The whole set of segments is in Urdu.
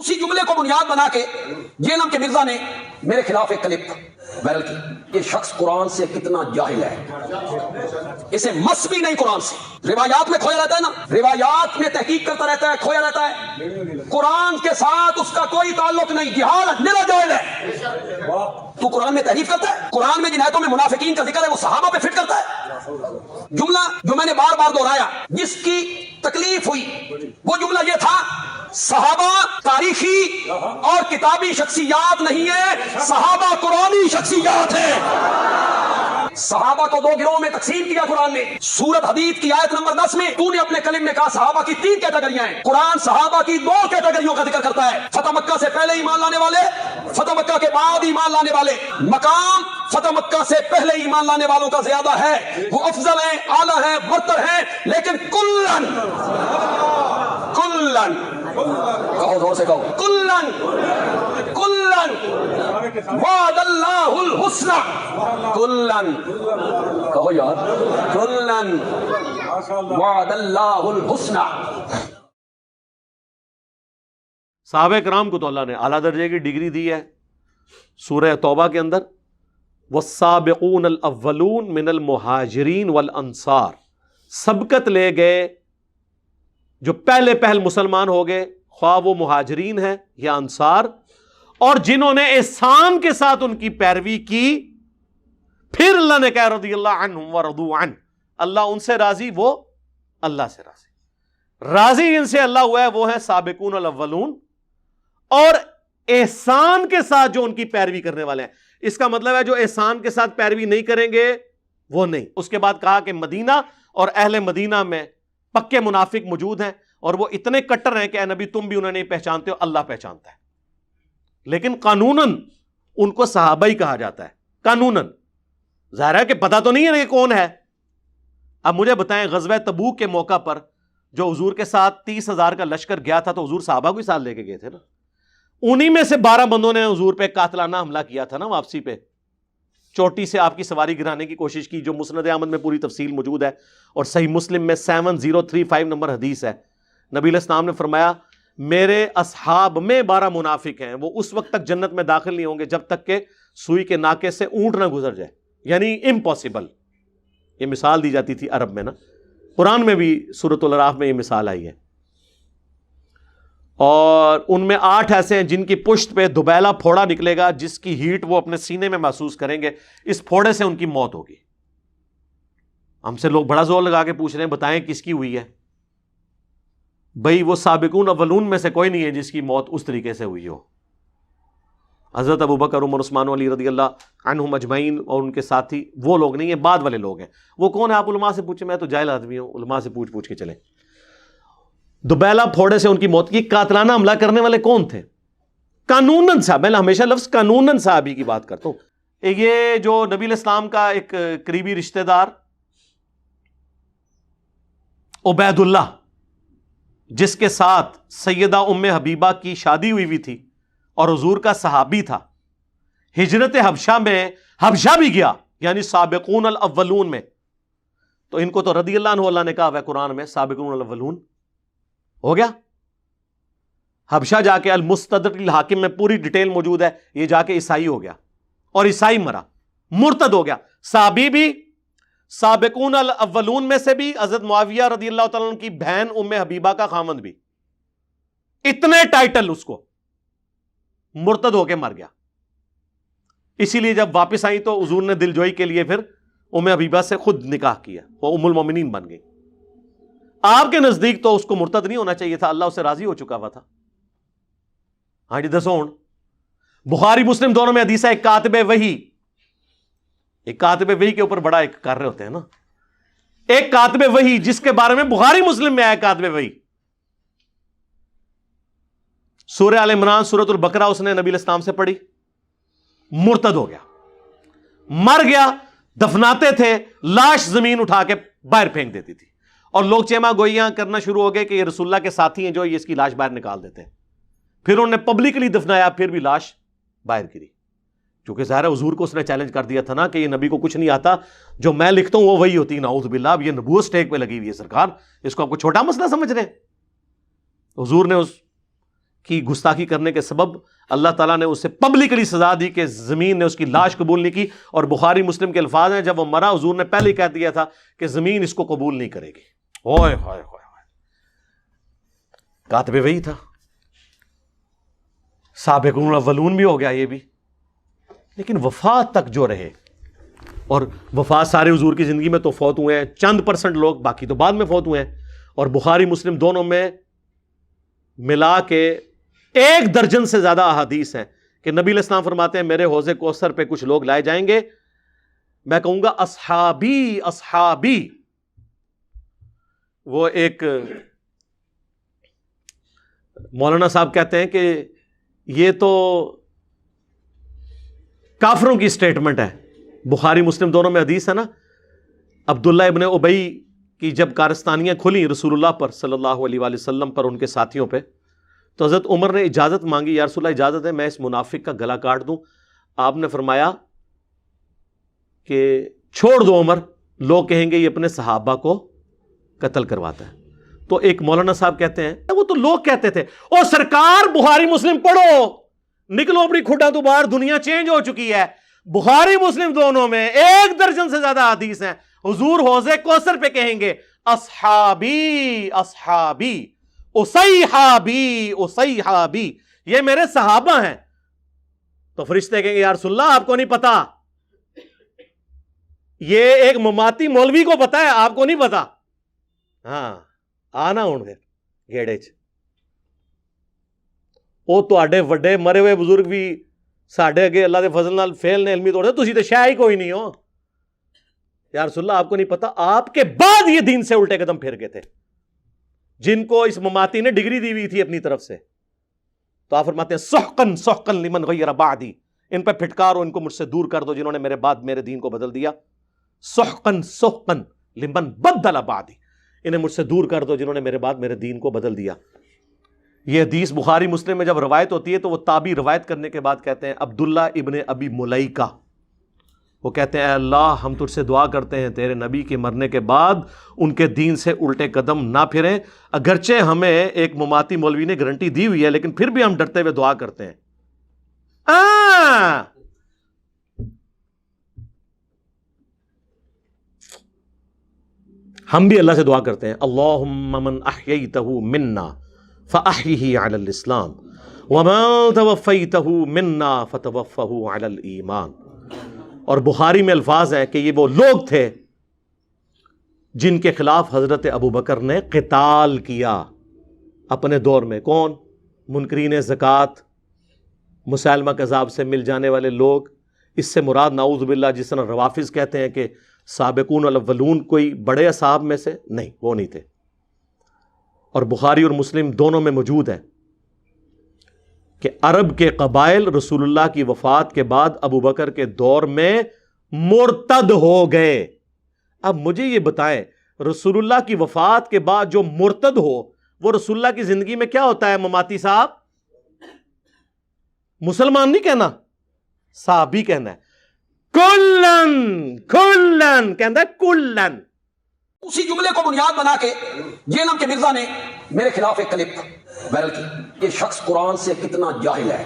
اسی جملے کو بنیاد بنا کے جیلم کے مرزا نے میرے خلاف ایک کلپ وائرل کی. یہ شخص قرآن سے کتنا جاہل ہے, اسے مس بھی نہیں قرآن سے. روایات میں کھویا رہتا ہے نا, روایات میں تحقیق کرتا رہتا ہے, کھویا رہتا ہے. قرآن کے ساتھ اس کا کوئی تعلق نہیں, جہالت میرا جاہل ہے. تو قرآن میں تحریف کرتا ہے, قرآن میں جن آیتوں میں منافقین کا ذکر ہے وہ صحابہ پہ فٹ کرتا ہے. جملہ جو میں نے بار بار دہرایا, جس کی تکلیف ہوئی, وہ جملہ یہ تھا صحابہ تاریخی اور کتابی شخصیات نہیں ہیں, صحابہ قرآنی شخصیات ہیں. صحابہ کو 2 گروہوں میں تقسیم کیا قرآن نے. سورت حدید کی آیت نمبر 10 میں تو نے اپنے کلم میں کہا صحابہ کی 3 کیٹیگریاں ہیں. قرآن صحابہ کی 2 کیٹیگریوں کا ذکر کرتا ہے, فتح مکہ سے پہلے ایمان لانے والے, فتح مکہ کے بعد ایمان لانے والے. مقام فتح مکہ سے پہلے ایمان لانے والوں کا زیادہ ہے, وہ افضل ہیں, اعلیٰ ہیں, برتر ہیں, لیکن کلن کہو زور سے کہو, کلن وعد اللہ الحسنى, کلن کہو یار, کلن وعد اللہ الحسنى. صحابہ کرام کو تو اللہ نے اعلیٰ درجے کی ڈگری دی ہے. سورہ توبہ کے اندر والسابقون الاولون من المہاجرین والانصار, سبقت لے گئے جو پہل مسلمان ہو گئے, خواہ وہ مہاجرین ہیں یا انصار, اور جنہوں نے احسان کے ساتھ ان کی پیروی کی. پھر اللہ نے کہا رضی اللہ عنہم ورضوا عنہ, اللہ ان سے راضی, وہ اللہ سے راضی. راضی جن سے اللہ ہوا ہے وہ ہیں سابقون الاولون, اور احسان کے ساتھ جو ان کی پیروی کرنے والے ہیں. اس کا مطلب ہے جو احسان کے ساتھ پیروی نہیں کریں گے وہ نہیں. اس کے بعد کہا کہ مدینہ اور اہل مدینہ میں پکے منافق موجود ہیں, اور وہ اتنے کٹر ہیں کہ اے نبی تم بھی انہیں نہیں پہچانتے ہو, اللہ پہچانتا ہے. لیکن قانوناً ان کو صحابہ ہی کہا جاتا ہے, قانوناً. ظاہر ہے کہ پتہ تو نہیں ہے کہ کون ہے. اب مجھے بتائیں, غزوہ تبوک کے موقع پر جو حضور کے ساتھ 30,000 کا لشکر گیا تھا تو حضور صحابہ کو ہی ساتھ لے کے گئے تھے نا. انہی میں سے 12 بندوں نے حضور پہ قاتلانہ حملہ کیا تھا نا واپسی پہ, چوٹی سے آپ کی سواری گرانے کی کوشش کی, جو مسند احمد میں پوری تفصیل موجود ہے, اور صحیح مسلم میں 7035 نمبر حدیث ہے. نبی علیہ السلام نے فرمایا میرے اصحاب میں 12 منافق ہیں, وہ اس وقت تک جنت میں داخل نہیں ہوں گے جب تک کہ سوئی کے ناکے سے اونٹ نہ گزر جائے. یعنی امپاسبل. یہ مثال دی جاتی تھی عرب میں نا, قرآن میں بھی سورۃ الاعراف میں یہ مثال آئی ہے. اور ان میں 8 ایسے ہیں جن کی پشت پہ دبیلا پھوڑا نکلے گا, جس کی ہیٹ وہ اپنے سینے میں محسوس کریں گے. اس پھوڑے سے ان کی موت ہوگی. ہم سے لوگ بڑا زور لگا کے پوچھ رہے ہیں بتائیں کس کی ہوئی ہے. بھئی وہ سابقون اولون میں سے کوئی نہیں ہے جس کی موت اس طریقے سے ہوئی ہو. حضرت ابوبکر, عمر, عثمان علی رضی اللہ عنہم اجمعین اور ان کے ساتھی وہ لوگ نہیں ہیں, بعد والے لوگ ہیں. وہ کون ہے آپ علماء سے پوچھیں, میں تو جاہل آدمی ہوں, علماء سے پوچھ کے چلیں. دوبیلا پھوڑے سے ان کی موت کی. قاتلانہ حملہ کرنے والے کون تھے؟ قانوناً صاحب, میں ہمیشہ لفظ قانوناً صحابی کی بات کرتا ہوں. یہ جو نبی علیہ السلام کا ایک قریبی رشتہ دار عبید اللہ, جس کے ساتھ سیدہ ام حبیبہ کی شادی ہوئی تھی اور حضور کا صحابی تھا, ہجرت حبشہ میں حبشہ بھی گیا, یعنی سابقون الاولون میں. تو ان کو تو رضی اللہ عنہ اللہ نے کہا ہے قرآن میں سابقون الاولون ہو گیا. حبشہ جا کے المستدرک الحاکم میں پوری ڈیٹیل موجود ہے, یہ جا کے عیسائی ہو گیا اور عیسائی مرا, مرتد ہو گیا. صحابی بھی سابقون الاولون میں سے بھی, حضرت معاویہ رضی اللہ تعالیٰ عنہ کی بہن ام حبیبہ کا خامند بھی. اتنے ٹائٹل اس کو, مرتد ہو کے مر گیا. اسی لیے جب واپس آئی تو حضور نے دل جوئی کے لیے پھر ام حبیبہ سے خود نکاح کیا, وہ ام المومنین بن گئی. آپ کے نزدیک تو اس کو مرتد نہیں ہونا چاہیے تھا, اللہ اس سے راضی ہو چکا ہوا تھا. ہاں جی دسو. بخاری مسلم دونوں میں حدیث ہے, ایک کاتب وحی, ایک کاتب وحی کے اوپر بڑا ایک کر رہے ہوتے ہیں نا, ایک کاتب وحی جس کے بارے میں بخاری مسلم میں آیا کاتب وحی. سورہ آل عمران, سورۃ البقرہ اس نے نبی علیہ السلام سے پڑھی, مرتد ہو گیا, مر گیا. دفناتے تھے, لاش زمین اٹھا کے باہر پھینک دیتی تھی, اور لوگ چیما گوئیاں کرنا شروع ہو گئے کہ یہ رسول اللہ کے ساتھی ہیں جو یہ اس کی لاش باہر نکال دیتے ہیں. پھر انہوں نے پبلکلی دفنایا, پھر بھی لاش باہر گری. چونکہ ظاہر حضور کو اس نے چیلنج کر دیا تھا نا کہ یہ نبی کو کچھ نہیں آتا, جو میں لکھتا ہوں وہ وہی ہوتی. نعوذ باللہ, اب یہ نبوت سٹیک پہ لگی ہوئی ہے سرکار, اس کو آپ کو چھوٹا مسئلہ سمجھ رہے ہیں. حضور نے اس کی گستاخی کرنے کے سبب اللہ تعالیٰ نے اسے پبلکلی سزا دی کہ زمین نے اس کی لاش قبول نہیں کی. اور بخاری مسلم کے الفاظ ہیں جب وہ مرا حضور نے پہلے ہی کہہ دیا تھا کہ زمین اس کو قبول نہیں کرے گی. اوئے ہوئے ہوئے کاتب وہی تھا. سابقون الاولون بھی ہو گیا یہ بھی. لیکن وفات تک جو رہے, اور وفات سارے حضور کی زندگی میں تو فوت ہوئے ہیں, چند % لوگ, باقی تو بعد میں فوت ہوئے ہیں. اور بخاری مسلم دونوں میں ملا کے 1 درجن سے زیادہ احادیث ہیں کہ نبی علیہ السلام فرماتے ہیں میرے حوض کوثر پہ کچھ لوگ لائے جائیں گے, میں کہوں گا اصحابی اصحابی. وہ ایک مولانا صاحب کہتے ہیں کہ یہ تو کافروں کی سٹیٹمنٹ ہے. بخاری مسلم دونوں میں حدیث ہے نا, عبداللہ ابن ابی کی جب کارستانیاں کھلیں رسول اللہ پر صلی اللہ علیہ وآلہ وسلم پر, ان کے ساتھیوں پہ, تو حضرت عمر نے اجازت مانگی, یا رسول اللہ اجازت ہے میں اس منافق کا گلا کاٹ دوں. آپ نے فرمایا کہ چھوڑ دو عمر, لوگ کہیں گے یہ اپنے صحابہ کو قتل کرواتا ہے. تو ایک مولانا صاحب کہتے ہیں وہ تو لوگ کہتے تھے او سرکار بخاری مسلم پڑھو, نکلو اپنی کھڈا تو باہر, دنیا چینج ہو چکی ہے. بخاری مسلم دونوں میں 1 درجن سے زیادہ حدیث ہیں. حضور حوض کوثر پہ کہیں گے اصحابی اصحابی اصیحابی اصیحابی, یہ میرے صحابہ ہیں. تو فرشتے کہیں گے یا رسول اللہ آپ کو نہیں پتا, یہ ایک مماتی مولوی کو پتا ہے, آپ کو نہیں پتا. ہاں آنا ہوں پھر گیڑے چ وہ تواڈے وڈے مرے ہوئے بزرگ بھی ساڈے اگے اللہ دے فضل نال فیل نے علمی طور سے, تسی تے شے ہی کوئی نہیں ہو. یا رسول اللہ آپ کو نہیں پتا آپ کے بعد یہ دین سے الٹے قدم پھر گئے تھے جن کو اس مماتی نے ڈگری دی ہوئی تھی اپنی طرف سے. تو آپ فرماتے ہیں سحقن سحقن لمن غیر بعدی, ان پہ پھٹکارو, ان کو مجھ سے دور کر دو جنہوں نے میرے بعد میرے دین کو بدل دیا. سحقن سحقن لمن بدل بعدی, انہیں مجھ سے دور کر دو جنہوں نے میرے بعد میرے دین کو بدل دیا. یہ حدیث بخاری مسلم میں جب روایت ہوتی ہے تو وہ تابعی روایت کرنے کے بعد کہتے ہیں عبداللہ ابن ابی ملیکہ, وہ کہتے ہیں اے اللہ ہم تجھ سے دعا کرتے ہیں تیرے نبی کے مرنے کے بعد ان کے دین سے الٹے قدم نہ پھریں. اگرچہ ہمیں ایک مماتی مولوی نے گارنٹی دی ہوئی ہے لیکن پھر بھی ہم ڈرتے ہوئے دعا کرتے ہیں. ہم بھی اللہ سے دعا کرتے ہیں اللہم من احییتہ منا فاحیہ علی الاسلام ومن توفیتہ منا فتوفہ علی الایمان. اور بخاری میں الفاظ ہیں کہ یہ وہ لوگ تھے جن کے خلاف حضرت ابو بکر نے قتال کیا اپنے دور میں. کون؟ منکرین زکوٰۃ, مسالمہ کذاب سے مل جانے والے لوگ. اس سے مراد نعوذ باللہ جس طرح روافظ کہتے ہیں کہ سابقون الاولون کوئی بڑے اصحاب میں سے نہیں, وہ نہیں تھے. اور بخاری اور مسلم دونوں میں موجود ہے کہ عرب کے قبائل رسول اللہ کی وفات کے بعد ابو بکر کے دور میں مرتد ہو گئے. اب مجھے یہ بتائیں رسول اللہ کی وفات کے بعد جو مرتد ہو وہ رسول اللہ کی زندگی میں کیا ہوتا ہے؟ مماتی صاحب, مسلمان نہیں کہنا, صحابی کہنا ہے. کلن کلن کہنا ہے کلن. اسی جملے کو بنیاد بنا کے جیلم کے مرزا نے میرے خلاف ایک کلپ وائرل کی. یہ شخص قرآن سے کتنا جاہل ہے,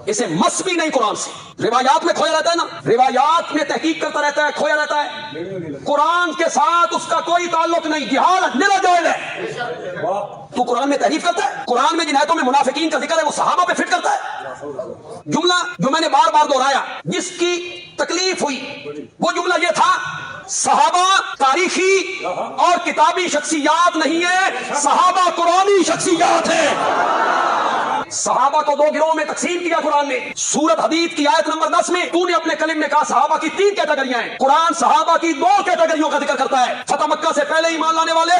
اسے مس بھی نہیں قرآن سے. روایات میں کھویا رہتا ہے نا, روایات میں تحقیق کرتا رہتا ہے, کھویا رہتا ہے. قرآن کے ساتھ اس کا کوئی تعلق نہیں, جہالت میرا جاہل ہے. تو قرآن میں تحریف کرتا ہے, قرآن میں جن آیتوں میں منافقین کا ذکر ہے وہ صحابہ پہ فٹ کرتا ہے. جملہ جو میں نے بار بار دہرایا جس کی تکلیف ہوئی وہ جملہ یہ تھا صحابہ تاریخی اور کتابی شخصیات نہیں ہے, صحابہ قرآنی شخصیات ہیں. صحابہ کو 2 گروہوں میں تقسیم کیا قرآن نے. سورت حدید کی آیت نمبر 10 میں تو نے اپنے کلم میں کہا صحابہ کی 3 کیٹیگریاں ہیں. قرآن صحابہ کی 2 کیٹیگریوں کا ذکر کرتا ہے, فتح مکہ سے پہلے ایمان لانے والے,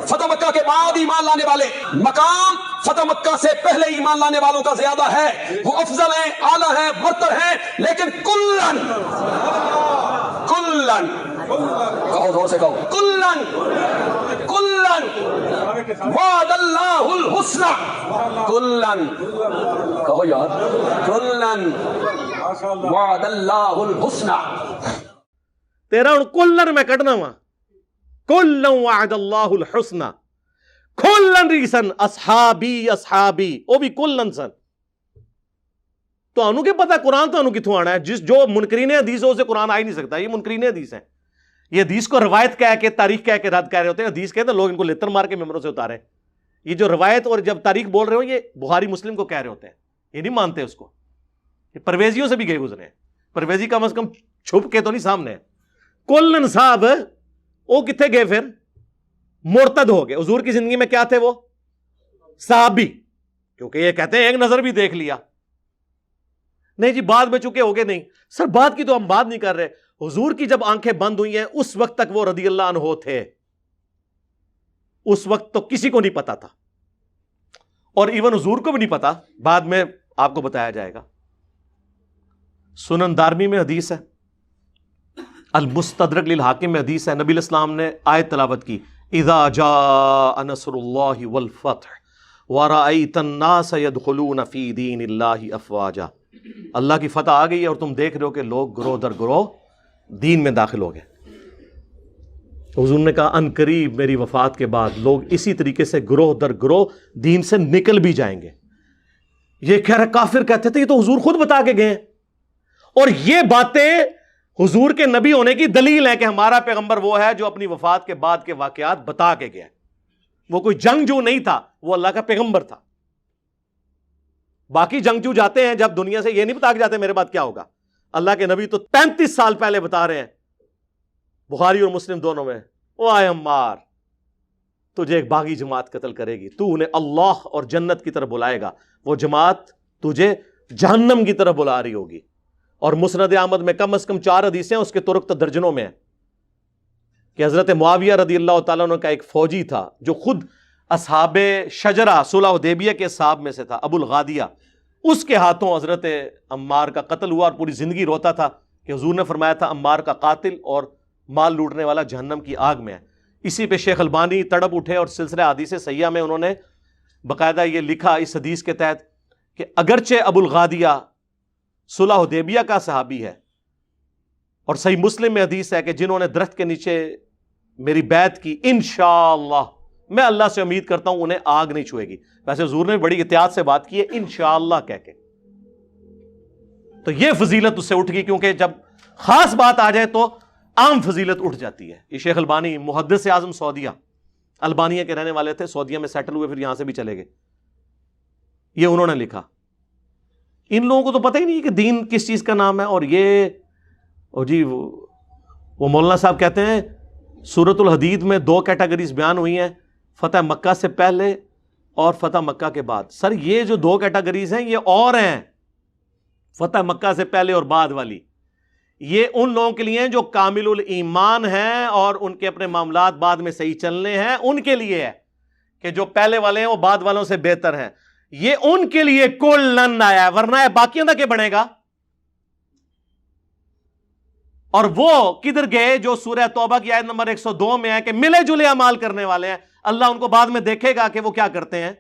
فتح مکہ کے بعد ایمان لانے والے. مقام فتح مکہ سے پہلے ایمان لانے والوں کا زیادہ ہے, وہ افضل ہیں, اعلیٰ ہیں, برتر ہیں, لیکن کلن کلن کہو زور سے کہو کلن کلن وعد اللہ الحسنى, کلن کہو یار, کلن وعد اللہ الحسنى. تیرا ہوں کلن میں کٹنا وا, کلن وعد اللہ الحسنى. کلن ریسن اصحابی اصحابی وہ بھی کلن سن. تو انہوں کے پتا قرآن تو انہوں کتوں آنا ہے؟ جو منکرین حدیث ہو اسے قرآن آ ہی نہیں سکتا. یہ منکرین حدیث ہیں. یہ حدیث کو روایت کہہ کے تاریخ کہہ کے رد کہہ رہے ہوتے ہیں. حدیث کہتے ہیں لوگ ان کو لتر مار کے ممبروں سے اتارے. یہ جو روایت اور جب تاریخ بول رہے ہو یہ بخاری مسلم کو کہہ رہے ہوتے ہیں. یہ نہیں مانتے اس کو. یہ پرویزیوں سے بھی گئے گزرے ہیں. پرویزی کم از کم چھپ کے تو نہیں سامنے ہے. کلن صاحب وہ کتنے گئے پھر؟ مرتد ہو گئے. حضور کی زندگی میں کیا تھے وہ؟ صحابی. کیونکہ یہ کہتے ہیں ایک نظر بھی دیکھ لیا. نہیں جی بعد میں چکے ہو گئے. نہیں سر بعد کی تو ہم بات نہیں کر رہے. حضور کی جب آنکھیں بند ہوئی ہیں اس وقت تک وہ رضی اللہ عنہ تھے. اس وقت تو کسی کو نہیں پتا تھا اور ایون حضور کو بھی نہیں پتا. بعد میں آپ کو بتایا جائے گا. سنن دارمی میں حدیث ہے, المستدرک للحاکم میں حدیث ہے. نبی علیہ السلام نے آیت تلاوت کی اذا جاء نصر اللہ والفتح ورأیت الناس يدخلون فی دین اللہ افواجا. اللہ کی فتح آ گئی ہے اور تم دیکھ رہے ہو کہ لوگ گروہ در گروہ دین میں داخل ہو گئے. حضور نے کہا ان قریب میری وفات کے بعد لوگ اسی طریقے سے گروہ در گروہ دین سے نکل بھی جائیں گے. یہ کہہ رہے کافر کہتے تھے یہ تو حضور خود بتا کے گئے ہیں. اور یہ باتیں حضور کے نبی ہونے کی دلیل ہے کہ ہمارا پیغمبر وہ ہے جو اپنی وفات کے بعد کے واقعات بتا کے گیا. وہ کوئی جنگجو نہیں تھا, وہ اللہ کا پیغمبر تھا. باقی جنگجو جاتے ہیں جب دنیا سے یہ نہیں بتا کے جاتے میرے بعد کیا ہوگا. اللہ کے نبی تو 35 سال پہلے بتا رہے ہیں بخاری اور مسلم دونوں میں, او آئے عمار تجھے ایک باغی جماعت قتل کرے گی, تو انہیں اللہ اور جنت کی طرف بلائے گا, وہ جماعت تجھے جہنم کی طرف بلا رہی ہوگی. اور مسند احمد میں کم از کم 4 حدیثیں اس کے طرق تو درجنوں میں ہیں کہ حضرت معاویہ رضی اللہ تعالیٰ عنہ کا ایک فوجی تھا جو خود اصحاب شجرہ صلح حدیبیہ کے صحاب میں سے تھا, ابو الغادیہ. اس کے ہاتھوں حضرت عمار کا قتل ہوا اور پوری زندگی روتا تھا کہ حضور نے فرمایا تھا عمار کا قاتل اور مال لوٹنے والا جہنم کی آگ میں ہے. اسی پہ شیخ البانی تڑپ اٹھے اور سلسلہ حدیث صحیحہ میں انہوں نے باقاعدہ یہ لکھا اس حدیث کے تحت کہ اگرچہ ابو الغادیہ صلح حدیبیہ کا صحابی ہے, اور صحیح مسلم میں حدیث ہے کہ جنہوں نے درخت کے نیچے میری بیعت کی انشاءاللہ میں اللہ سے امید کرتا ہوں انہیں آگ نہیں چھوئے گی. ویسے حضور نے بڑی احتیاط سے بات کی ہے انشاءاللہ کہہ کے. تو یہ فضیلت اس سے اٹھ گئی کیونکہ جب خاص بات آ جائے تو عام فضیلت اٹھ جاتی ہے. یہ شیخ البانی محدث اعظم سعودیہ, البانیہ کے رہنے والے تھے, سعودیہ میں سیٹل ہوئے پھر یہاں سے بھی چلے گئے. یہ انہوں نے لکھا. ان لوگوں کو تو پتہ ہی نہیں کہ دین کس چیز کا نام ہے. اور یہ جی وہ مولانا صاحب کہتے ہیں سورۃ الحدید میں 2 کیٹیگریز بیان ہوئی ہیں, فتح مکہ سے پہلے اور فتح مکہ کے بعد. سر یہ جو 2 کیٹیگریز ہیں یہ اور ہیں, فتح مکہ سے پہلے اور بعد والی. یہ ان لوگوں کے لیے ہیں جو کامل الایمان ہیں اور ان کے اپنے معاملات بعد میں صحیح چلنے ہیں, ان کے لیے ہے کہ جو پہلے والے ہیں وہ بعد والوں سے بہتر ہیں. یہ ان کے لیے کلن آیا ہے, ورنہ ہے باقیوں کا کیا بنے گا. اور وہ کدھر گئے جو سورہ توبہ کی آیت نمبر 102 میں ہے کہ ملے جلے اعمال کرنے والے ہیں, اللہ ان کو بعد میں دیکھے گا کہ وہ کیا کرتے ہیں.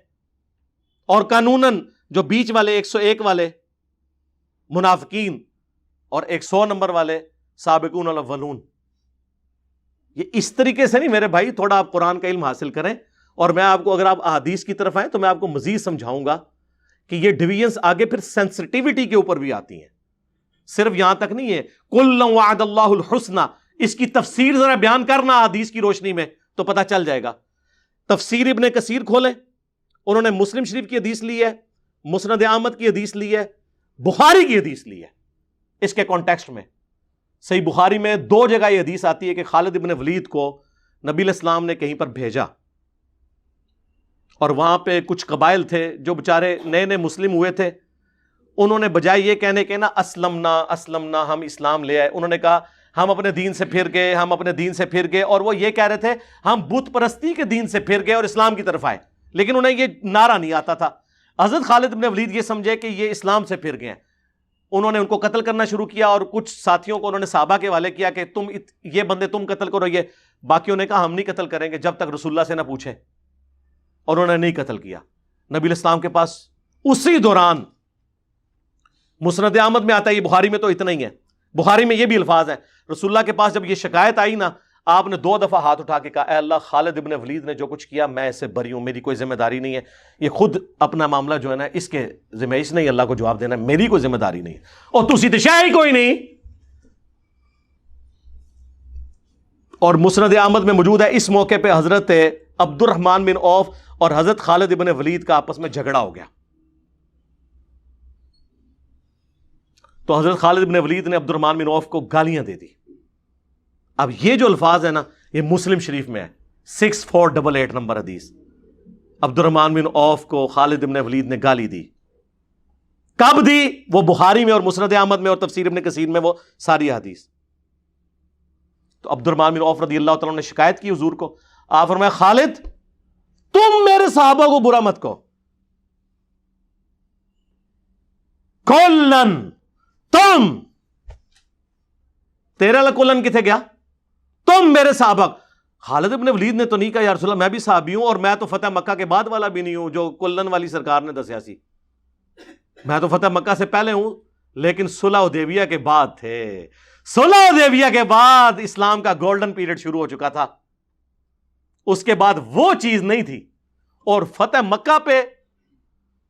اور قانوناً جو بیچ والے 101 والے منافقین اور 100 نمبر والے سابقون الاولون, یہ اس طریقے سے نہیں میرے بھائی. تھوڑا آپ قرآن کا علم حاصل کریں اور میں آپ کو, اگر آپ احادیث کی طرف آئیں تو میں آپ کو مزید سمجھاؤں گا کہ یہ ڈویژنز آگے پھر سینسٹیوٹی کے اوپر بھی آتی ہیں. صرف یہاں تک نہیں ہے کل وعد اللہ الحسنى, اس کی تفسیر ذرا بیان کرنا حدیث کی روشنی میں تو پتہ چل جائے گا. تفسیر ابن کثیر کھولیں, انہوں نے مسلم شریف کی حدیث لی ہے, مسند احمد کی حدیث لی ہے, بخاری کی حدیث لی ہے. اس کے کانٹیکسٹ میں صحیح بخاری میں 2 جگہ یہ حدیث آتی ہے کہ خالد ابن ولید کو نبی علیہ السلام نے کہیں پر بھیجا اور وہاں پہ کچھ قبائل تھے جو بےچارے نئے نئے مسلم ہوئے تھے. انہوں نے بجائے یہ کہنے کے نا اسلمنا ہم اسلام لے آئے, انہوں نے کہا ہم اپنے دین سے پھر گئے, ہم اپنے دین سے پھر گئے. اور وہ یہ کہہ رہے تھے ہم بت پرستی کے دین سے پھر گئے اور اسلام کی طرف آئے, لیکن انہیں یہ نعرہ نہیں آتا تھا. حضرت خالد بن ولید یہ سمجھے کہ یہ اسلام سے پھر گئے ہیں, انہوں نے ان کو قتل کرنا شروع کیا اور کچھ ساتھیوں کو انہوں نے صحابہ کے حوالے کیا کہ تم یہ بندے تم قتل کرو. یہ باقیوں نے کہا ہم نہیں قتل کریں گے جب تک رسول اللہ سے نہ پوچھیں, اور انہوں نے نہیں قتل کیا. نبی علیہ السلام کے پاس اسی دوران مسند احمد میں آتا ہے, یہ بخاری میں تو اتنا ہی ہے, بخاری میں یہ بھی الفاظ ہیں رسول اللہ کے پاس جب یہ شکایت آئی نا آپ نے 2 دفعہ ہاتھ اٹھا کے کہا اے اللہ خالد ابن ولید نے جو کچھ کیا میں اس سے بری ہوں, میری کوئی ذمہ داری نہیں ہے, یہ خود اپنا معاملہ جو ہے نا اس کے ذمہ, اس نے اللہ کو جواب دینا, میری کوئی ذمہ داری نہیں ہے, اور تسی تے شے ہی کوئی نہیں. اور مسند احمد میں موجود ہے اس موقع پہ حضرت عبد الرحمن بن عوف اور حضرت خالد ابن ولید کا آپس میں جھگڑا ہو گیا. تو حضرت خالد ابن ولید نے عبد الرحمن بن عوف کو گالیاں دے دی. اب یہ جو الفاظ ہے نا یہ مسلم شریف میں ہے 6488 نمبر حدیث. عبد الرحمن بن عوف کو خالد ابن ولید نے گالی دی. کب دی؟ وہ بخاری میں اور مسند احمد میں اور تفسیر ابن کثیر میں وہ ساری حدیث. تو عبد الرحمن بن عوف رضی اللہ تعالیٰ نے شکایت کی حضور کو. آپ فرمایا خالد تم میرے صحابہ کو برا مت کہو, کلن تم, تیرا کلن کتنے گیا, تم میرے صحابہ. خالد ابن ولید نے تو نہیں کہا یا رسول اللہ میں بھی صحابی ہوں اور میں تو فتح مکہ کے بعد والا بھی نہیں ہوں جو کلن والی سرکار نے دسیا سی, میں تو فتح مکہ سے پہلے ہوں, لیکن صلح حدیبیہ کے بعد تھے. صلح حدیبیہ کے بعد اسلام کا گولڈن پیریڈ شروع ہو چکا تھا, اس کے بعد وہ چیز نہیں تھی. اور فتح مکہ پہ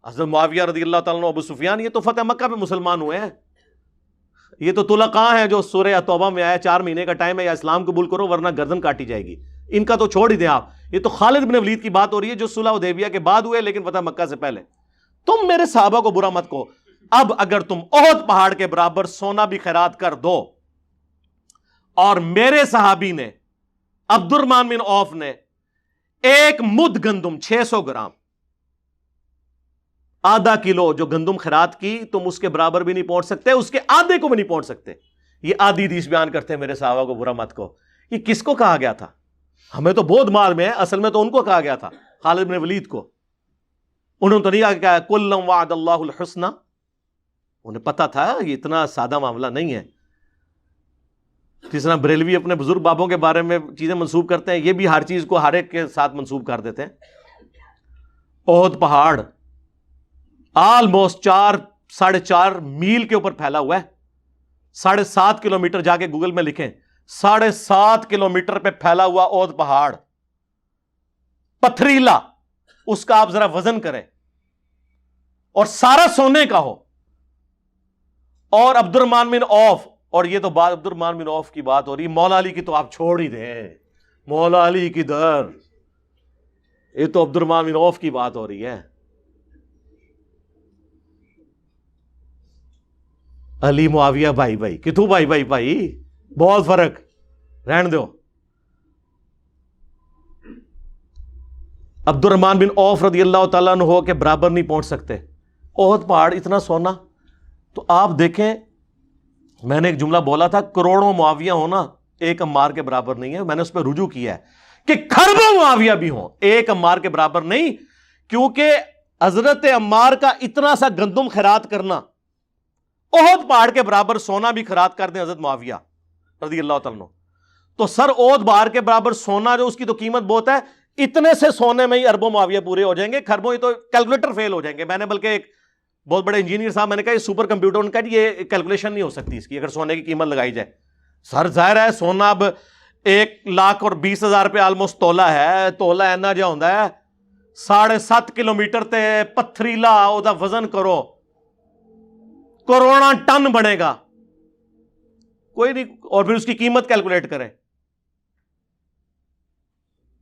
حضرت معاویہ رضی اللہ تعالیٰ عنہ, ابو سفیان, یہ تو فتح مکہ پہ مسلمان ہوئے ہیں. یہ تو طلقاء ہیں جو سورہ توبہ میں آیا 4 مہینے کا ٹائم ہے, یا اسلام قبول کرو ورنہ گردن کاٹی جائے گی. ان کا تو چھوڑ ہی دیں آپ, یہ تو خالد بن ولید کی بات ہو رہی ہے جو صلح حدیبیہ کے بعد ہوئے لیکن فتح مکہ سے پہلے. تم میرے صحابہ کو برا مت کہو. اب اگر تم احد پہاڑ کے برابر سونا بھی خیرات کر دو, اور میرے صحابی نے عبد الرحمن بن عوف نے 1 مد گندم 600 گرام آدھا کلو جو گندم خیرات کی, تم اس کے برابر بھی نہیں پہنچ سکتے, اس کے آدھے کو بھی نہیں پہنچ سکتے. یہ آدھی حدیث بیان کرتے ہیں میرے صحابہ کو برا مت کہو. یہ کس کو کہا گیا تھا؟ ہمیں تو بہت مال میں ہے, اصل میں تو ان کو کہا گیا تھا, خالد بن ولید کو. انہوں نے تو نہیں کہا کلم وعد اللہ الحسنى, انہیں پتا تھا یہ اتنا سادہ معاملہ نہیں ہے. جس طرح بریلوی اپنے بزرگ بابوں کے بارے میں چیزیں منسوب کرتے ہیں, یہ بھی ہر چیز کو ہر ایک کے ساتھ منسوب کر دیتے ہیں. احد پہاڑ آلموسٹ 4.5 میل کے اوپر پھیلا ہوا ہے. 7.5 کلومیٹر, جا کے گوگل میں لکھیں 7.5 کلومیٹر پہ پھیلا ہوا احد پہاڑ, پتھریلا, اس کا آپ ذرا وزن کریں, اور سارا سونے کا ہو. اور عبد الرحمن بن عوف, اور یہ تو بات عبد الرحمن بن عوف کی بات ہو رہی, مولا علی کی تو آپ چھوڑ ہی دیں, مولا علی کی در, یہ تو عبد الرحمن بن عوف کی بات ہو رہی ہے. علی معاویہ بھائی بھائی, کتوں بھائی بھائی بھائی, بہت فرق, رہن دو. عبد الرحمن بن عوف رضی اللہ تعالیٰ عنہ ہو کے برابر نہیں پہنچ سکتے. احد پہاڑ اتنا سونا, تو آپ دیکھیں میں نے ایک جملہ بولا تھا کروڑوں معاویہ ہونا ایک عمار کے برابر نہیں ہے. میں نے اس پہ رجوع کیا ہے کہ کھربوں معاویہ بھی ہوں ایک عمار کے برابر نہیں, کیونکہ حضرت عمار کا اتنا سا گندم خیرات کرنا, احد پہاڑ کے برابر سونا بھی خیرات کر دیں حضرت معاویہ رضی اللہ تعالیٰ عنہ, تو سر احد پہاڑ کے برابر سونا جو اس کی تو قیمت بہت ہے, اتنے سے سونے میں ہی اربوں معاویہ پورے ہو جائیں گے, کھربوں ہی تو کیلکولیٹر فیل ہو جائیں گے. میں نے بلکہ ایک بہت بڑے انجینئر صاحب, میں نے کہا یہ سپر کمپیوٹر, ان کا یہ کیلکولیشن نہیں ہو سکتی اس کی اگر سونے کی قیمت لگائی جائے. سر ظاہر ہے سونا اب 1,20,000 روپے آلموسٹ تولا ہے, تولا اینا جا ہوتا ہے 7.5 کلومیٹر تے پتھریلا, او دا وزن کرو کروڑا ٹن بنے گا, کوئی نہیں, اور پھر اس کی قیمت کیلکولیٹ کریں.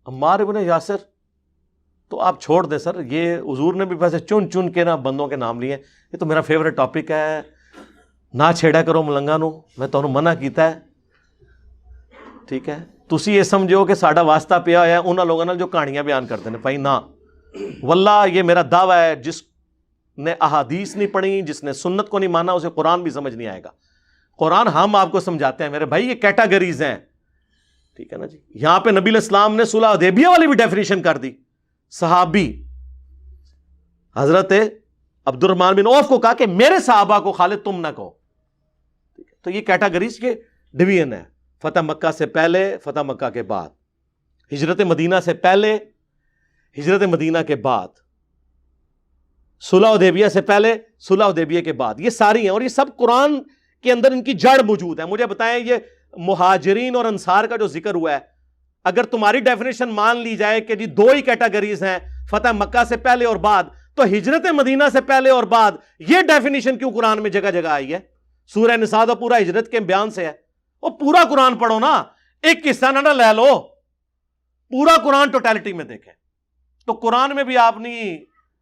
عمار ابن یاسر تو آپ چھوڑ دیں سر, یہ حضور نے بھی ویسے چن چن کے نا بندوں کے نام لیے. یہ تو میرا فیوریٹ ٹاپک ہے, نہ چھیڑا کرو ملنگا نو, میں تمہیں منع کیتا ہے, ٹھیک ہے. تسی یہ سمجھو کہ ساڈا واسطہ پیا ہوا ہے انہاں لوگوں نال جو کہانیاں بیان کرتے ہیں, بھائی نہ, واللہ یہ میرا دعویٰ ہے, جس نے احادیث نہیں پڑھی, جس نے سنت کو نہیں مانا, اسے قرآن بھی سمجھ نہیں آئے گا. قرآن ہم آپ کو سمجھاتے ہیں میرے بھائی, یہ کیٹاگریز ہیں, ٹھیک ہے نا جی. یہاں پہ نبی علیہ السلام نے صلح حدیبیہ والی بھی ڈیفینیشن کر دی. صحابی حضرت عبد الرحمن بن عوف کو کہا کہ میرے صحابہ کو خالد تم نہ کہو. تو یہ کیٹاگریز کے ڈویژن ہے, فتح مکہ سے پہلے, فتح مکہ کے بعد, ہجرت مدینہ سے پہلے, ہجرت مدینہ کے بعد, صلح حدیبیہ سے پہلے, صلح حدیبیہ کے بعد. یہ ساری ہیں, اور یہ سب قرآن کے اندر ان کی جڑ موجود ہے. مجھے بتائیں یہ مہاجرین اور انصار کا جو ذکر ہوا ہے اگر تمہاری ڈیفینیشن مان لی جائے کہ جی دو ہی کیٹیگریز ہیں، فتح مکہ سے پہلے اور بعد، تو ہجرت مدینہ سے پہلے اور بعد یہ ڈیفینیشن کیوں قرآن میں جگہ جگہ آئی ہے؟ سورہ نساء تو پورا ہجرت کے بیان سے ہے، وہ پورا قرآن پڑھو نا، ایک قصہ نہ لے لو، پورا قرآن ٹوٹیلٹی میں دیکھیں۔ تو قرآن میں بھی آپ نہیں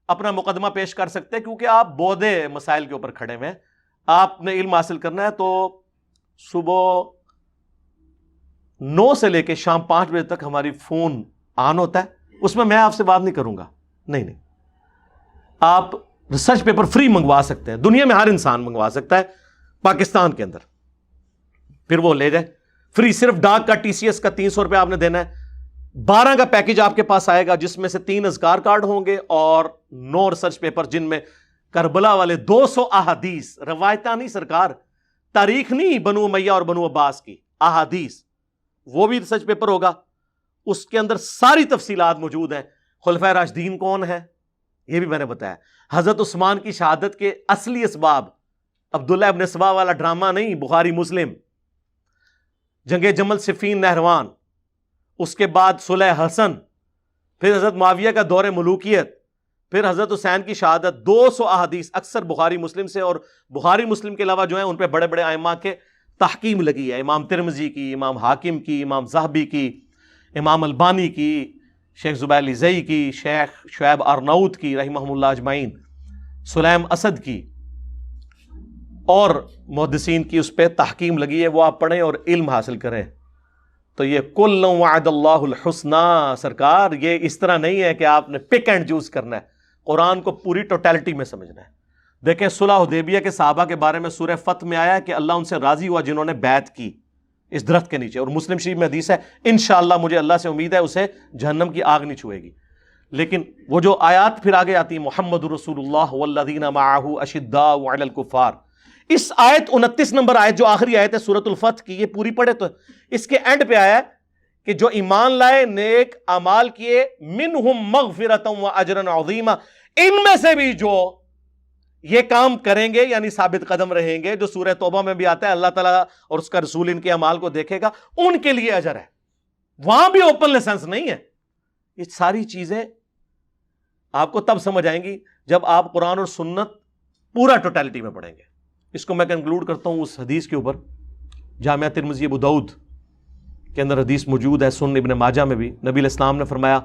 اپنا مقدمہ پیش کر سکتے، کیونکہ آپ بودے مسائل کے اوپر کھڑے ہوئے ہیں۔ آپ نے علم حاصل کرنا ہے تو صبح 9 سے لے کے شام 5 بجے تک ہماری فون آن ہوتا ہے، اس میں آپ سے بات نہیں کروں گا، نہیں، آپ ریسرچ پیپر فری منگوا سکتے ہیں، دنیا میں ہر انسان منگوا سکتا ہے، پاکستان کے اندر، پھر وہ لے جائے فری۔ صرف ڈاک کا TCS کا 300 روپے آپ نے دینا ہے، 12 کا پیکج آپ کے پاس آئے گا، جس میں سے 3 اذکار کارڈ ہوں گے اور 9 ریسرچ پیپر، جن میں کربلا والے 200 احادیث، روایتہ نہیں سرکار، تاریخ نہیں بنو امیہ اور بنو عباس کی، احادیث، وہ بھی ریسرچ پیپر ہوگا۔ اس کے اندر ساری تفصیلات موجود ہیں۔ خلفائے راشدین کون ہیں یہ بھی میں نے بتایا، حضرت عثمان کی شہادت کے اصلی اسباب، عبداللہ ابن سبا والا ڈرامہ نہیں، بخاری مسلم، جنگ جمل، صفین، نہروان، اس کے بعد صلح حسن، پھر حضرت معاویہ کا دور ملوکیت، پھر حضرت حسین کی شہادت، 200 احادیث اکثر بخاری مسلم سے، اور بخاری مسلم کے علاوہ جو ہیں ان پہ بڑے بڑے ائمہ کے تحکیم لگی ہے، امام ترمذی کی، امام حاکم کی، امام ذہبی کی، امام البانی کی، شیخ زبیر لزئی کی، شیخ شعیب ارناؤت کی رحمہم اللہ اجمعین، سلیم اسد کی، اور محدثین کی اس پہ تحکیم لگی ہے، وہ آپ پڑھیں اور علم حاصل کریں۔ تو یہ کل وعد اللہ الحسنہ، سرکار یہ اس طرح نہیں ہے کہ آپ نے پک اینڈ چوز کرنا ہے، قرآن کو پوری ٹوٹیلٹی میں سمجھنا ہے۔ دیکھیں صلح حدیبیہ کے صحابہ کے بارے میں سورہ فتح میں آیا کہ اللہ ان سے راضی ہوا جنہوں نے بیعت کی اس درخت کے نیچے، اور مسلم شریف میں حدیث ہے انشاءاللہ مجھے اللہ سے امید ہے اسے جہنم کی آگ نہیں چھوئے گی۔ لیکن وہ جو آیات پھر آگے آتی ہیں، محمد رسول اللہ والذین معہ اشداء علی الکفار، اس آیت 29 نمبر آیت جو آخری آیت ہے سورۃ الفتح کی، یہ پوری پڑھے تو اس کے اینڈ پہ آیا ہے کہ جو ایمان لائے، نیک اعمال کیے، منہم مغفرۃ و اجر عظیما، ان میں سے بھی جو یہ کام کریں گے یعنی ثابت قدم رہیں گے، جو سورہ توبہ میں بھی آتا ہے اللہ تعالیٰ اور اس کا رسول ان کے اعمال کو دیکھے گا، ان کے لیے اجر ہے۔ وہاں بھی اوپن لائسنس نہیں ہے۔ یہ ساری چیزیں آپ کو تب سمجھ آئیں گی جب آپ قرآن اور سنت پورا ٹوٹیلٹی میں پڑھیں گے۔ اس کو میں کنکلوڈ کرتا ہوں اس حدیث کے اوپر، جامعہ ترمذی ابو داؤد کے اندر حدیث موجود ہے، سنن ابن ماجہ میں بھی، نبی علیہ السلام نے فرمایا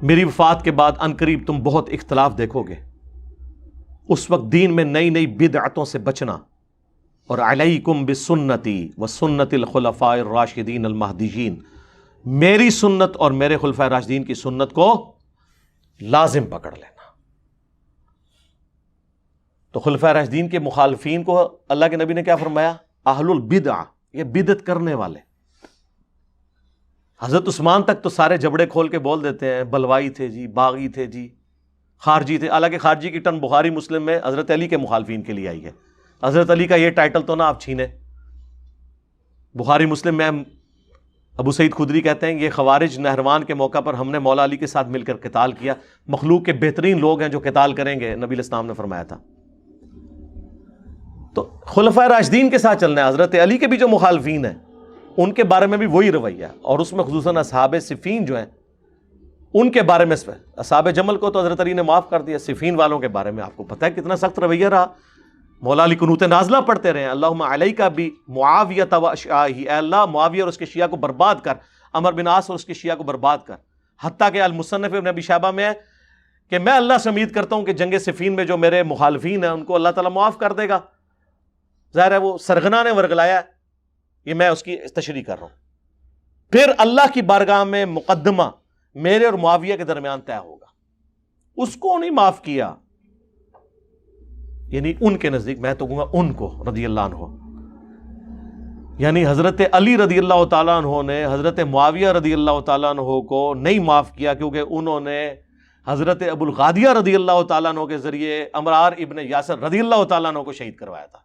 میری وفات کے بعد عنقریب تم بہت اختلاف دیکھو گے، اس وقت دین میں نئی نئی بدعتوں سے بچنا، اور علیکم بسنتی وسنت الخلفاء الراشدین المہدیین، میری سنت اور میرے خلفاء راشدین کی سنت کو لازم پکڑ لینا۔ تو خلفاء راشدین کے مخالفین کو اللہ کے نبی نے کیا فرمایا؟ اہل البدع، یہ بدعت کرنے والے۔ حضرت عثمان تک تو سارے جبڑے کھول کے بول دیتے ہیں، بلوائی تھے جی، باغی تھے جی، خارجی تھے، حالانکہ خارجی کی ٹرم بخاری مسلم میں حضرت علی کے مخالفین کے لیے آئی ہے۔ حضرت علی کا یہ ٹائٹل تو نہ آپ چھینے۔ بخاری مسلم میں ابو سعید خدری کہتے ہیں یہ خوارج نہروان کے موقع پر ہم نے مولا علی کے ساتھ مل کر قتال کیا، مخلوق کے بہترین لوگ ہیں جو قتال کریں گے، نبی علیہ السلام نے فرمایا تھا۔ تو خلفائے راشدین کے ساتھ چلنا ہے۔ حضرت علی کے بھی جو مخالفین ہیں ان کے بارے میں بھی وہی رویہ ہے، اور اس میں خصوصاً اصحاب صفین جو ہیں ان کے بارے میں، اصحاب جمل کو تو حضرت علی نے معاف کر دیا، صفین والوں کے بارے میں آپ کو پتہ ہے کتنا سخت رویہ رہا۔ مولا علی قنوت نازلہ پڑھتے رہے، اللہم علیک بمعاویہ و اشعاعہ، اے اللہ معاویہ اور اس کے شیعہ کو برباد کر، عمر بن عاص اور اس کے شیعہ کو برباد کر۔ حتیٰ کہ المصنف ابن ابی شیبہ میں ہے کہ میں اللہ سے امید کرتا ہوں کہ جنگ صفین میں جو میرے مخالفین ہیں ان کو اللہ تعالیٰ معاف کر دے گا۔ ظاہر ہے وہ سرغنا نے ورگلایا ہے، یہ میں اس کی تشریح کر رہا ہوں۔ پھر اللہ کی بارگاہ میں مقدمہ میرے اور معاویہ کے درمیان طے ہوگا، اس کو نہیں معاف کیا، یعنی ان کے نزدیک، میں تو کہوں گا ان کو رضی اللہ عنہ، یعنی حضرت علی رضی اللہ تعالیٰ عنہ نے حضرت معاویہ رضی اللہ تعالیٰ عنہ کو نہیں معاف کیا، کیونکہ انہوں نے حضرت ابو الغادیہ رضی اللہ تعالیٰ عنہ کے ذریعے عمار ابن یاسر رضی اللہ تعالیٰ عنہ کو شہید کروایا تھا۔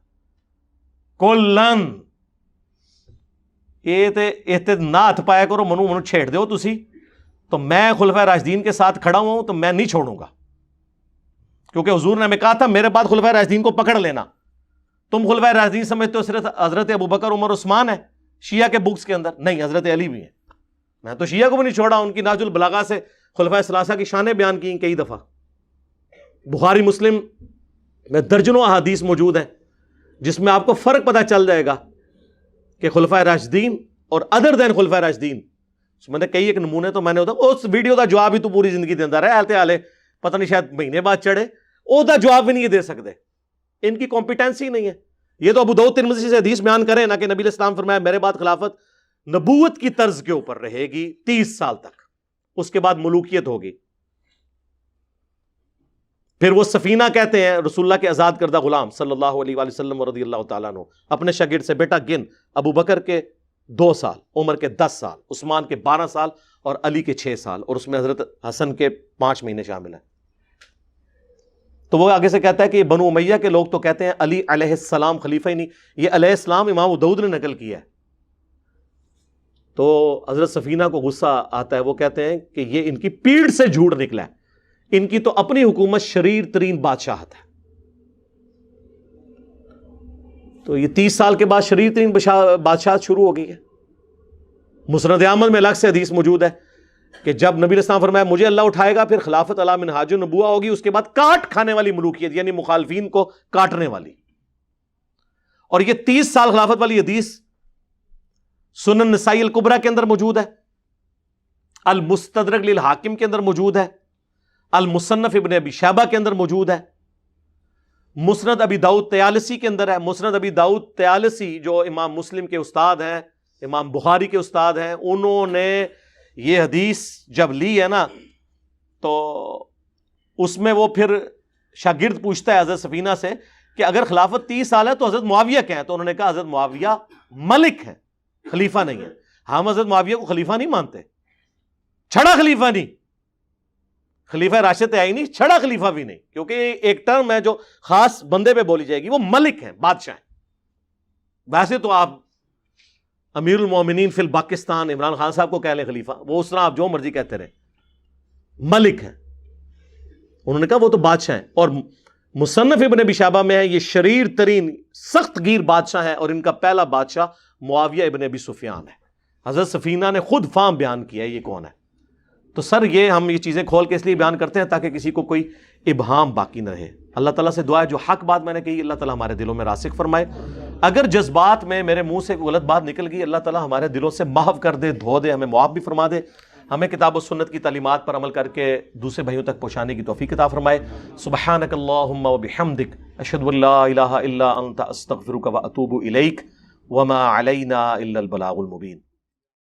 کلن یہ نہ ہاتھ پایا کرو، منو چھیڑ دیو تسی، تو میں خلفائے راشدین کے ساتھ کھڑا ہوں تو میں نہیں چھوڑوں گا، کیونکہ حضور نے ہمیں کہا تھا میرے بعد خلفائے راشدین کو پکڑ لینا۔ تم خلفائے راشدین سمجھتے ہو صرف حضرت ابوبکر، عمر، عثمان ہے، شیعہ کے بکس کے اندر نہیں حضرت علی بھی ہیں. میں تو شیعہ کو بھی نہیں چھوڑا, ان کی نہج البلاغہ سے خلفائے ثلاثہ کی شانیں بیان کی کئی دفعہ. بخاری مسلم میں درجنوں احادیث موجود ہیں جس میں آپ کو فرق پتہ چل جائے گا کہ خلفائے راشدین اور ادر دین خلفائے راشدین. میں نے کئی ایک نمونے تو میں نے اس ویڈیو کا جواب ہی تو پوری زندگی دیندہ رہے آلتے آلے, پتہ نہیں شاید مہینے بعد چڑھے, او دا جواب بھی نہیں دے سکتے, ان کی کمپیٹنسی نہیں ہے. یہ تو ابو داؤد ترمذی سے حدیث بیان کریں نا کہ نبی علیہ السلام فرمایا میرے بعد خلافت نبوت کی طرز کے اوپر رہے گی 30 سال تک, اس کے بعد ملوکیت ہوگی. پھر وہ سفینہ کہتے ہیں رسول اللہ کے آزاد کردہ غلام صلی اللہ علیہ وآلہ وسلم رضی اللہ تعالیٰ عنہ اپنے شاگرد سے بیٹا گن, ابو بکر کے 2 سال, عمر کے 10 سال, عثمان کے 12 سال اور علی کے 6 سال, اور اس میں حضرت حسن کے 5 مہینے شامل ہیں. تو وہ آگے سے کہتا ہے کہ بنو امیہ کے لوگ تو کہتے ہیں علی علیہ السلام خلیفہ ہی نہیں, یہ علیہ السلام امام ابو داؤد نے نقل کیا ہے. تو حضرت سفینہ کو غصہ آتا ہے, وہ کہتے ہیں کہ یہ ان کی پیڑ سے جھوٹ نکلا ہے, ان کی تو اپنی حکومت شریر ترین بادشاہت ہے. تو یہ 30 سال کے بعد شریر ترین بادشاہت شروع ہو گئی ہے. مسند احمد میں الگ سے حدیث موجود ہے کہ جب نبی علیہ السلام فرمایا مجھے اللہ اٹھائے گا پھر خلافت علی منہاج النبوہ ہوگی, اس کے بعد کاٹ کھانے والی ملوکیت یعنی مخالفین کو کاٹنے والی. اور یہ 30 سال خلافت والی حدیث سنن نسائی الکبریٰ کے اندر موجود ہے, المستدرک للحاکم کے اندر موجود ہے, المصنف ابن ابی شیبہ کے اندر موجود ہے, مسند ابی داؤد طیالسی کے اندر ہے. مسند ابی داؤد طیالسی جو امام مسلم کے استاد ہیں, امام بخاری کے استاد ہیں, انہوں نے یہ حدیث جب لی ہے نا تو اس میں وہ پھر شاگرد پوچھتا ہے حضرت سفینہ سے کہ اگر خلافت 30 سال ہے تو حضرت معاویہ کیا ہے؟ تو انہوں نے کہا حضرت معاویہ ملک ہے, خلیفہ نہیں ہے. ہم حضرت معاویہ کو خلیفہ نہیں مانتے, چھڑا خلیفہ نہیں, خلیفہ راشد ہے ہی نہیں, چھڑا خلیفہ بھی نہیں, کیونکہ ایک ٹرم ہے جو خاص بندے پہ بولی جائے گی, وہ ملک ہیں, بادشاہ ہیں. ویسے تو آپ امیر المومنین فی الپاکستان عمران خان صاحب کو کہہ لیں خلیفہ, وہ اس طرح آپ جو مرضی کہتے رہے, ملک ہیں. انہوں نے کہا وہ تو بادشاہ ہیں. اور مصنف ابن ابی شیبہ میں ہے یہ شریر ترین سخت گیر بادشاہ ہے, اور ان کا پہلا بادشاہ معاویہ ابن ابی سفیان ہے. حضرت سفینہ نے خود فام بیان کیا ہے یہ کون ہے. تو سر یہ ہم یہ چیزیں کھول کے اس لیے بیان کرتے ہیں تاکہ کسی کو کوئی ابہام باقی نہ رہے. اللہ تعالیٰ سے دعا ہے جو حق بات میں نے کہی اللہ تعالیٰ ہمارے دلوں میں راسخ فرمائے. اگر جذبات میں میرے منہ سے غلط بات نکل گئی اللہ تعالیٰ ہمارے دلوں سے محو کر دے, دھو دے, ہمیں معاف بھی فرما دے, ہمیں کتاب و سنت کی تعلیمات پر عمل کر کے دوسرے بھائیوں تک پہنچانے کی توفیق عطا فرمائے. سبحانک اللہم و بحمدک اشہد ان لا الہ الا انت استغفرک و اتوب الیک وما علینا الا البلاغ المبین.